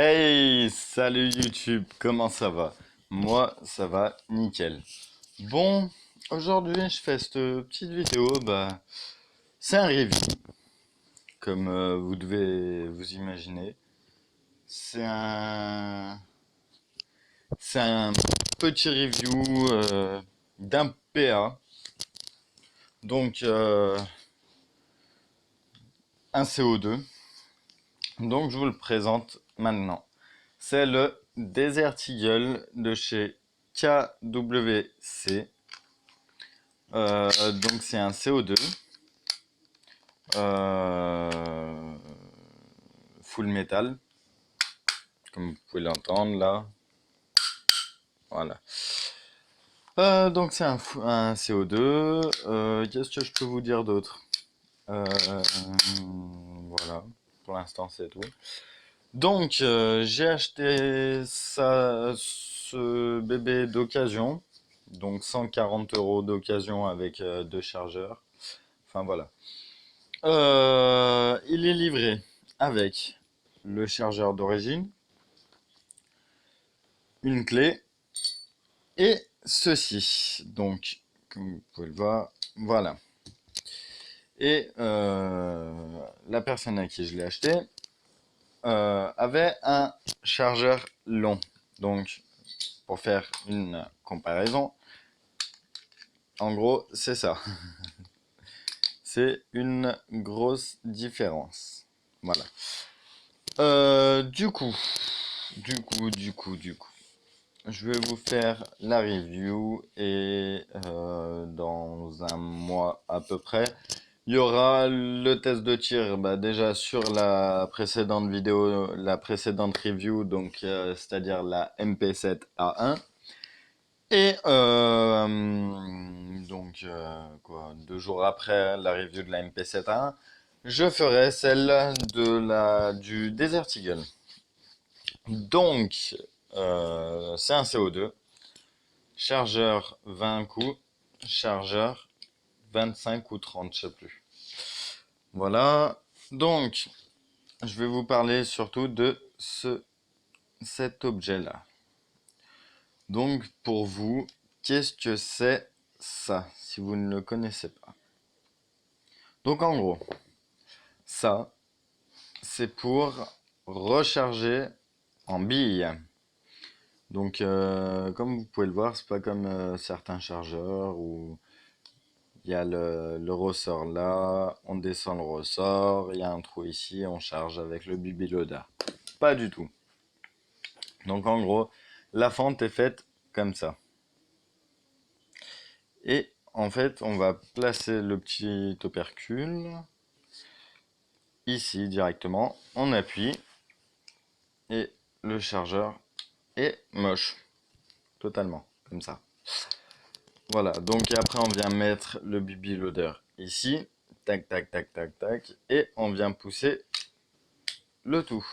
Hey, salut YouTube, comment ça va? Moi, ça va nickel. Bon, aujourd'hui, je fais cette petite vidéo, c'est un review, comme vous devez vous imaginer. C'est un, c'est un petit review d'un PA, donc un CO2. Donc, je vous le présente maintenant. C'est le Desert Eagle de chez KWC. Donc c'est un CO2 euh, full metal, comme vous pouvez l'entendre là. Voilà. Donc c'est un CO2. Qu'est-ce que je peux vous dire d'autre? Euh, voilà. Pour l'instant c'est tout. Donc j'ai acheté ce bébé d'occasion. Donc 140 € d'occasion avec deux chargeurs. Enfin voilà. Il est livré avec le chargeur d'origine, une clé et ceci. Donc, comme vous pouvez le voir, voilà. Et la personne à qui je l'ai acheté avait un chargeur long. Donc, pour faire une comparaison, en gros, c'est ça. C'est une grosse différence. Voilà. Du coup, je vais vous faire la review et dans un mois à peu près, il y aura le test de tir. Déjà sur la précédente vidéo, la précédente review, donc c'est-à-dire la MP7A1. Et donc quoi, 2 jours après la review de la MP7A1, je ferai celle du Desert Eagle. Donc, c'est un CO2, chargeur 20 coups, chargeur 25 ou 30, je sais plus. Voilà, donc, je vais vous parler surtout de cet objet-là. Donc, pour vous, qu'est-ce que c'est ça, si vous ne le connaissez pas? Donc, en gros, ça, c'est pour recharger en bille. Donc, comme vous pouvez le voir, c'est pas comme certains chargeurs où il y a le ressort là, on descend le ressort, il y a un trou ici, on charge avec le bibiloda. Pas du tout. Donc, en gros, la fente est faite comme ça. Et en fait, on va placer le petit opercule ici directement, on appuie et le chargeur est moche, totalement, comme ça. Voilà, donc après on vient mettre le bibi loader ici, tac tac tac tac tac, et on vient pousser le tout.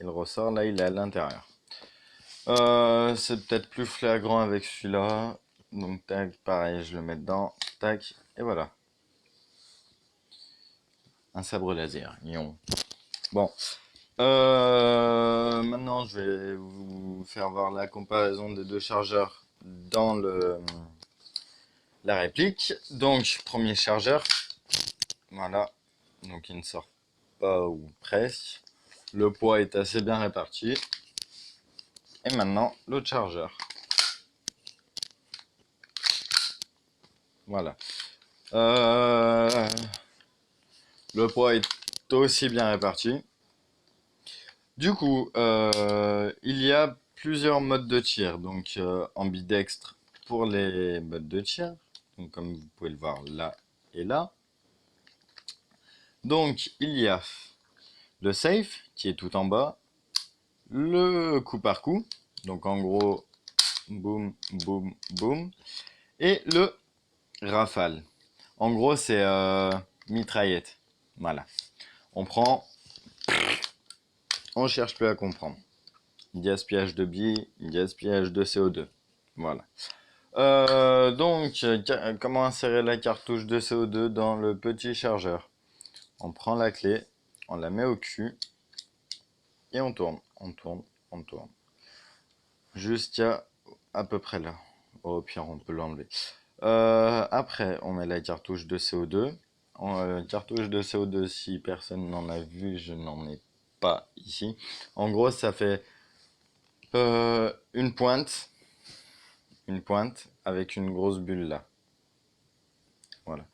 Et le ressort là il est à l'intérieur. C'est peut-être plus flagrant avec celui-là, donc tac, pareil, je le mets dedans, tac, et voilà. Un sabre laser, ion. Bon, maintenant je vais vous faire voir la comparaison des deux chargeurs dans la réplique. Donc, premier chargeur, voilà, donc il ne sort pas ou presque. Le poids est assez bien réparti. Et maintenant, l'autre chargeur. Voilà. Le poids est aussi bien réparti. Du coup, il y a plusieurs modes de tir. Donc, ambidextre pour les modes de tir. Donc, comme vous pouvez le voir là et là. Donc, il y a le safe qui est tout en bas. Le coup par coup. Donc, en gros, boum, boum, boum. Et le rafale. En gros, c'est mitraillette. Voilà. On prend, on cherche plus à comprendre. Gaspillage de billes, gaspillage de CO2. Voilà. Donc, comment insérer la cartouche de CO2 dans le petit chargeur? On prend la clé, on la met au cul et on tourne, on tourne, on tourne. Jusqu'à à peu près là. Au pire, on peut l'enlever. Après, on met la cartouche de CO2. Cartouche de CO2, si personne n'en a vu, je n'en ai pas ici. En gros, ça fait une pointe avec une grosse bulle là. Voilà,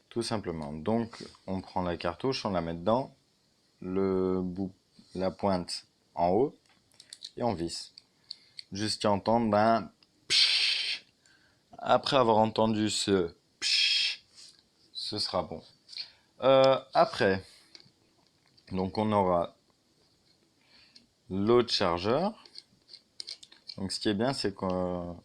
tout simplement. Donc, on prend la cartouche, on la met dedans, le bout, la pointe en haut, et on visse. Jusqu'à entendre un psh. Après avoir entendu ce psh, ce sera bon. Après, donc on aura l'autre chargeur. Donc ce qui est bien, c'est qu'on n'a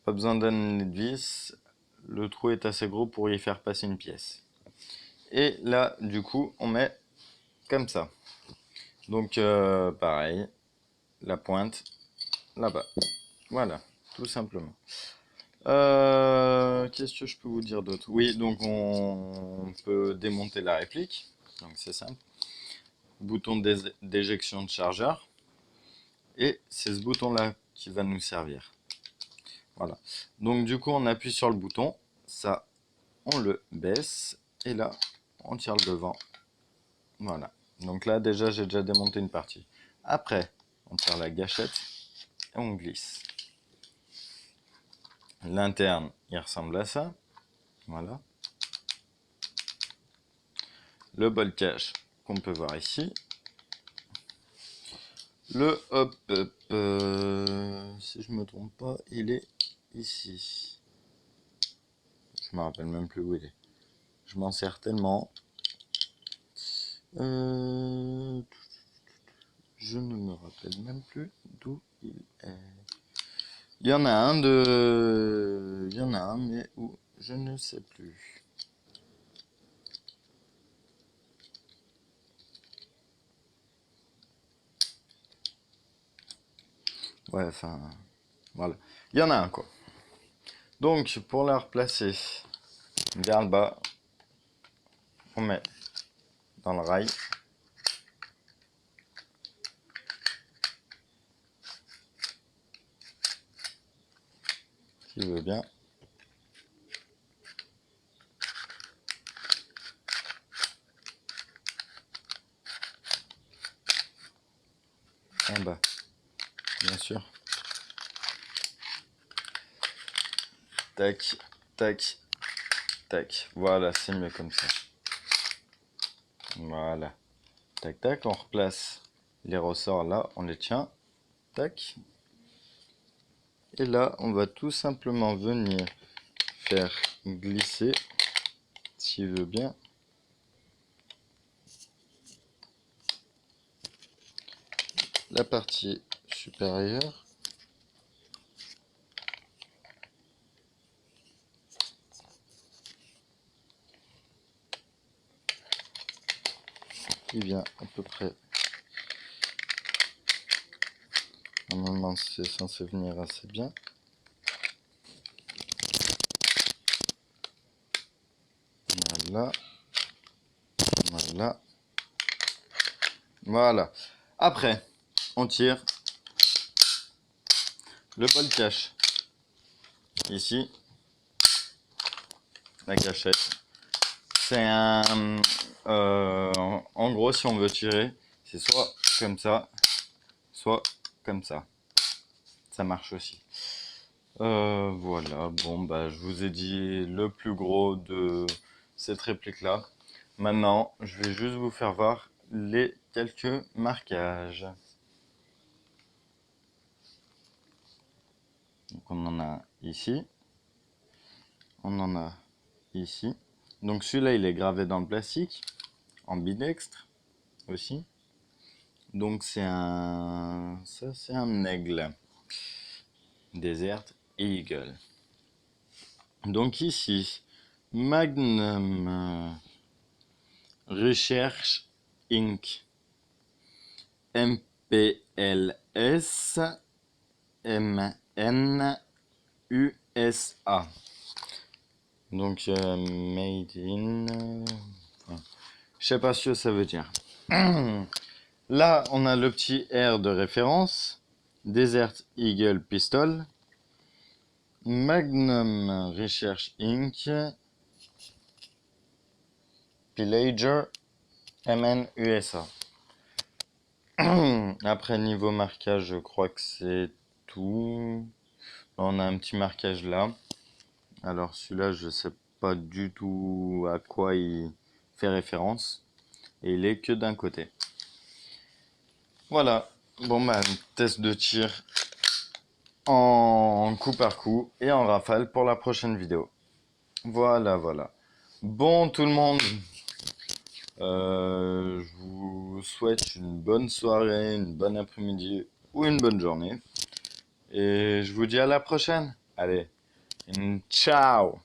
pas besoin d'un vis. Le trou est assez gros pour y faire passer une pièce. Et là, du coup, on met comme ça. Donc pareil, la pointe là-bas. Voilà, tout simplement. Qu'est-ce que je peux vous dire d'autre? Oui, donc on peut démonter la réplique. Donc c'est simple. Bouton d'éjection de chargeur. Et c'est ce bouton-là qui va nous servir. Voilà. Donc du coup, on appuie sur le bouton. Ça, on le baisse. Et là, on tire le devant. Voilà. Donc là, déjà, j'ai déjà démonté une partie. Après, on tire la gâchette et on glisse. L'interne, il ressemble à ça. Voilà. Le bol cache qu'on peut voir ici. Le hop, si je me trompe pas, il est ici. Je me rappelle même plus où il est. Je m'en sers tellement. Je ne me rappelle même plus d'où il est. Il y en a un il y en a un, mais où je ne sais plus. Ouais, enfin, voilà. Il y en a un, quoi. Donc, pour la replacer vers le bas, on met dans le rail. Qui veut bien. En bas, bien sûr. Tac, tac, tac. Voilà, c'est mieux comme ça. Voilà. Tac, tac, on replace les ressorts là, on les tient. Tac. Et là, on va tout simplement venir faire glisser, s'il veut bien, la partie supérieure. Qui vient à peu près. Normalement, c'est censé venir assez bien. Voilà. Voilà. Voilà. Après, on tire le bol cache. Ici, la gâchette. C'est un... en gros, si on veut tirer, c'est soit comme ça, soit comme ça. Ça marche aussi. Voilà, bon, bah, je vous ai dit le plus gros de cette réplique-là. Maintenant, je vais juste vous faire voir les quelques marquages. Donc, on en a ici. On en a ici. Donc, celui-là, il est gravé dans le plastique, en bidextre aussi. Donc, c'est un... Ça, c'est un aigle. Desert Eagle. Donc ici, Magnum Research Inc. MPLS MN USA. Donc made in... je sais pas ce que ça veut dire. Là, on a le petit R de référence. Desert Eagle Pistol. Magnum Research Inc. Pillager MN USA. Après, niveau marquage, je crois que c'est tout. On a un petit marquage là. Alors celui-là, je sais pas du tout à quoi il fait référence. Et il est que d'un côté. Voilà. Bon bah, test de tir en coup par coup et en rafale pour la prochaine vidéo. Voilà, voilà. Bon tout le monde, je vous souhaite une bonne soirée, une bonne après-midi ou une bonne journée. Et je vous dis à la prochaine. Allez, ciao!